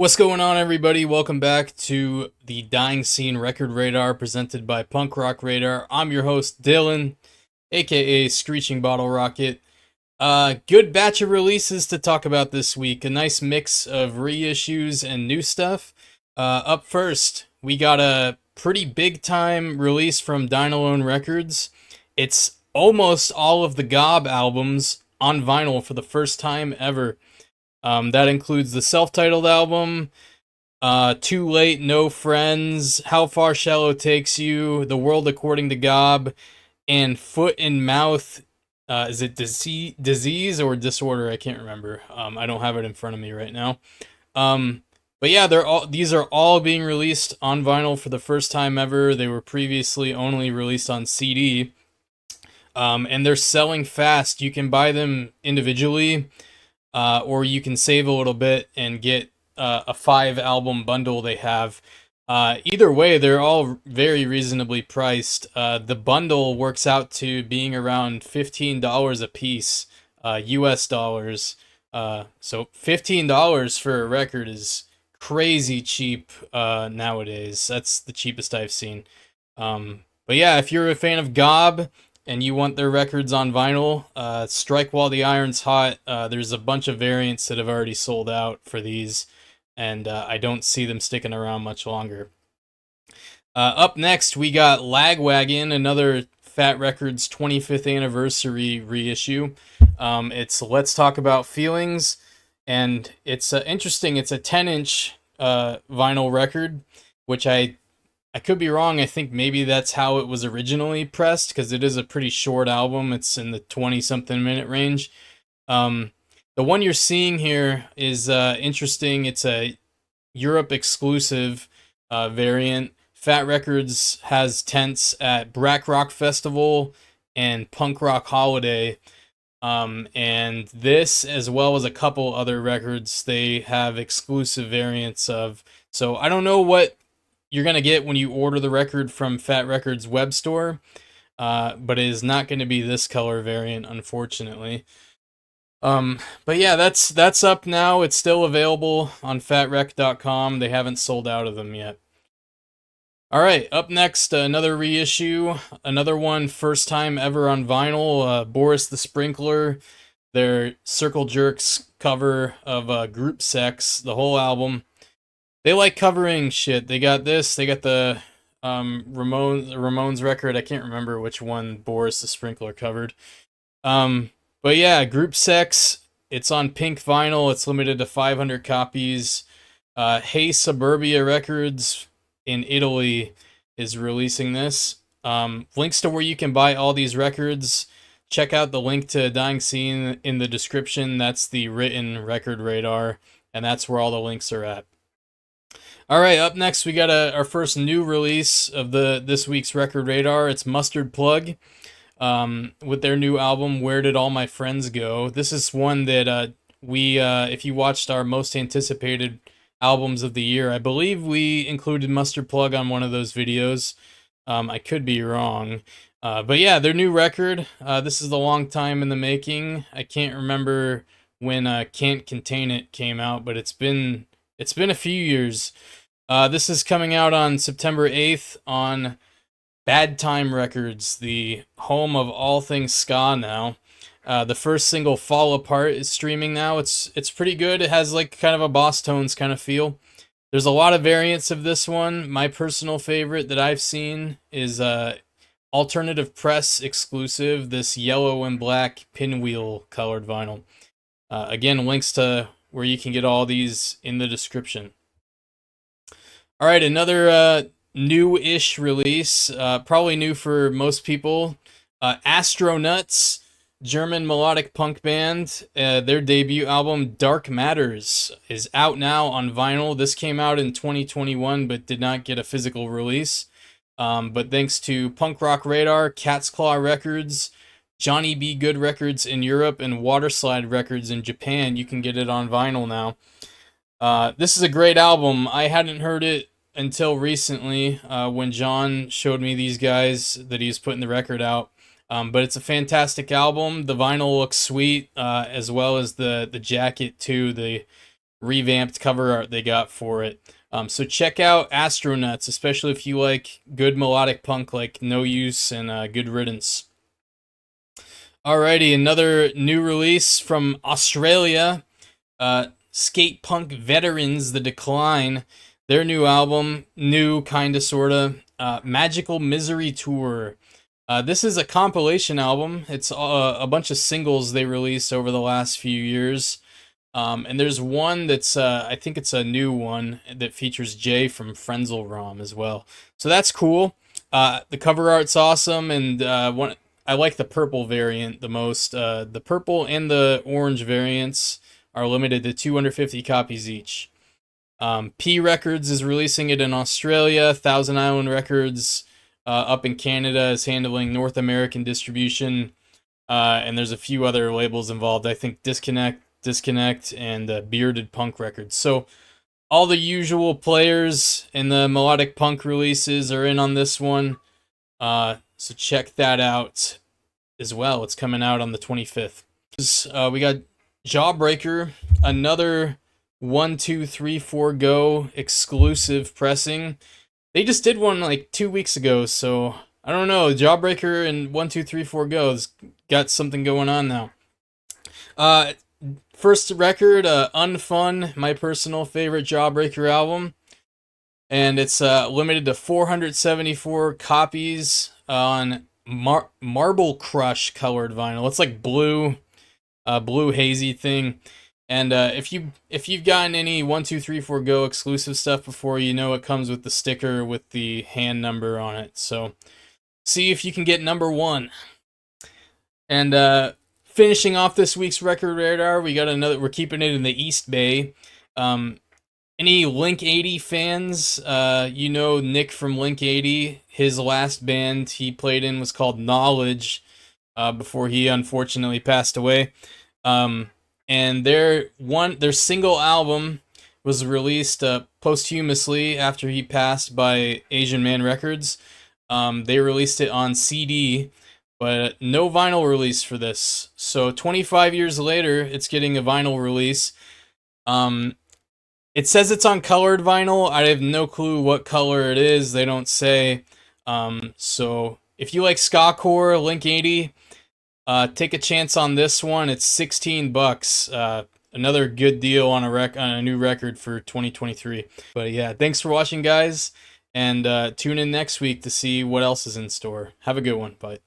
What's going on, everybody? Welcome back to the Dying Scene Record Radar presented by Punk Rock Radar. I'm your host, Dylan, aka Screeching Bottle Rocket. Good batch of releases to talk about this week. A nice mix of reissues and new stuff. Up first, we got a pretty big time release from Dynalone Records. It's almost all of the Gob albums on vinyl for the first time ever. That includes the self-titled album, Too Late, No Friends, How Far Shallow Takes You, The World According to Gob, and Foot and Mouth. Is it disease or disorder? I can't remember. I don't have it in front of me right now. But yeah, these are all being released on vinyl for the first time ever. They were previously only released on CD. And they're selling fast. You can buy them individually, or you can save a little bit and get a 5 album bundle they have. Either way, they're all very reasonably priced. The bundle works out to being around $15 a piece, US dollars. So $15 for a record is crazy cheap nowadays. That's the cheapest I've seen. But yeah, if you're a fan of Gob and you want their records on vinyl, strike while the iron's hot. There's a bunch of variants that have already sold out for these, and I don't see them sticking around much longer. Up next, we got Lagwagon, another Fat Records 25th anniversary reissue. It's Let's Talk About Feelings, and it's interesting. It's a 10-inch vinyl record, which I could be wrong. I think maybe that's how it was originally pressed, because it is a pretty short album. It's in the 20-something minute range. The one you're seeing here is interesting. It's a Europe exclusive variant. Fat Records has tents at Brack Rock Festival and Punk Rock Holiday. And this, as well as a couple other records, they have exclusive variants of. So I don't know what you're going to get when you order the record from Fat Records web store, but it is not going to be this color variant, unfortunately. But yeah, that's up now. It's still available on fatrec.com. They haven't sold out of them yet. All right, up next, another reissue, another one first time ever on vinyl. Boris the Sprinkler, their Circle Jerks cover of Group Sex, the whole album. They like covering shit. They got this. They got the Ramones record. I can't remember which one Boris the Sprinkler covered. But yeah, Group Sex. It's on pink vinyl. It's limited to 500 copies. Hey Suburbia Records in Italy is releasing this. Links to where you can buy all these records. Check out the link to Dying Scene in the description. That's the written record radar, and that's where all the links are at. All right, up next we got our first new release of this week's record radar. It's Mustard Plug, with their new album Where Did All My Friends Go. This is one that if you watched our most anticipated albums of the year, I believe we included Mustard Plug on one of those videos. I could be wrong, but yeah, their new record. This is a long time in the making. I can't remember when Can't Contain It came out, but it's been a few years. This is coming out on September 8th on Bad Time Records, the home of all things ska now. The first single, Fall Apart, is streaming now. It's pretty good. It has like kind of a Boss Tones kind of feel. There's a lot of variants of this one. My personal favorite that I've seen is Alternative Press exclusive, this yellow and black pinwheel colored vinyl. Again, links to where you can get all these in the description. All right, another new-ish release, probably new for most people. Astronauts, German melodic punk band, their debut album Dark Matters is out now on vinyl. This came out in 2021 but did not get a physical release. But thanks to Punk Rock Radar, Cat's Claw Records, Johnny B. Good Records in Europe, and Waterslide Records in Japan, you can get it on vinyl now. This is a great album. I hadn't heard it until recently when John showed me these guys that he's putting the record out. But it's a fantastic album. The vinyl looks sweet, as well as the jacket too. revamped cover art they got for it. So check out Astronauts, especially if you like good melodic punk like No Use and Good Riddance. Alrighty, another new release from Australia. Skate punk veterans, The Decline. Their new album, new kinda sorta, Magical Misery Tour. This is a compilation album. It's a bunch of singles they released over the last few years. And there's one that's, I think it's a new one that features Jay from Frenzel Rom as well. So that's cool. The cover art's awesome, and I like the purple variant the most. The purple and the orange variants are limited to 250 copies each. P Records is releasing it in Australia. Thousand Island Records up in Canada is handling North American distribution. And there's a few other labels involved. I think Disconnect, and Bearded Punk Records. So all the usual players in the melodic punk releases are in on this one. So check that out as well. It's coming out on the 25th. We got Jawbreaker, another 1, 2, 3, 4 Go exclusive pressing. They just did one like 2 weeks ago, so I don't know. Jawbreaker and 1, 2, 3, 4 Go's got something going on now. First record, Unfun, my personal favorite Jawbreaker album. And it's limited to 474 copies on Marble Crush colored vinyl. It's like blue hazy thing. And if you've gotten any 1, 2, 3, 4 Go exclusive stuff before, you know it comes with the sticker with the hand number on it. So see if you can get number 1. And finishing off this week's record radar, we got another. We're keeping it in the East Bay. Any Link 80 fans? You know Nick from Link 80. His last band he played in was called Knowledge, before he unfortunately passed away. And their single album was released posthumously after he passed by Asian Man Records. They released it on CD. But no vinyl release for this. So 25 years later, it's getting a vinyl release. It says it's on colored vinyl. I have no clue what color it is. They don't say. So if you like skacore, Link 80, take a chance on this one. It's $16. Another good deal on a new record for 2023. But yeah, thanks for watching, guys. And tune in next week to see what else is in store. Have a good one. Bye.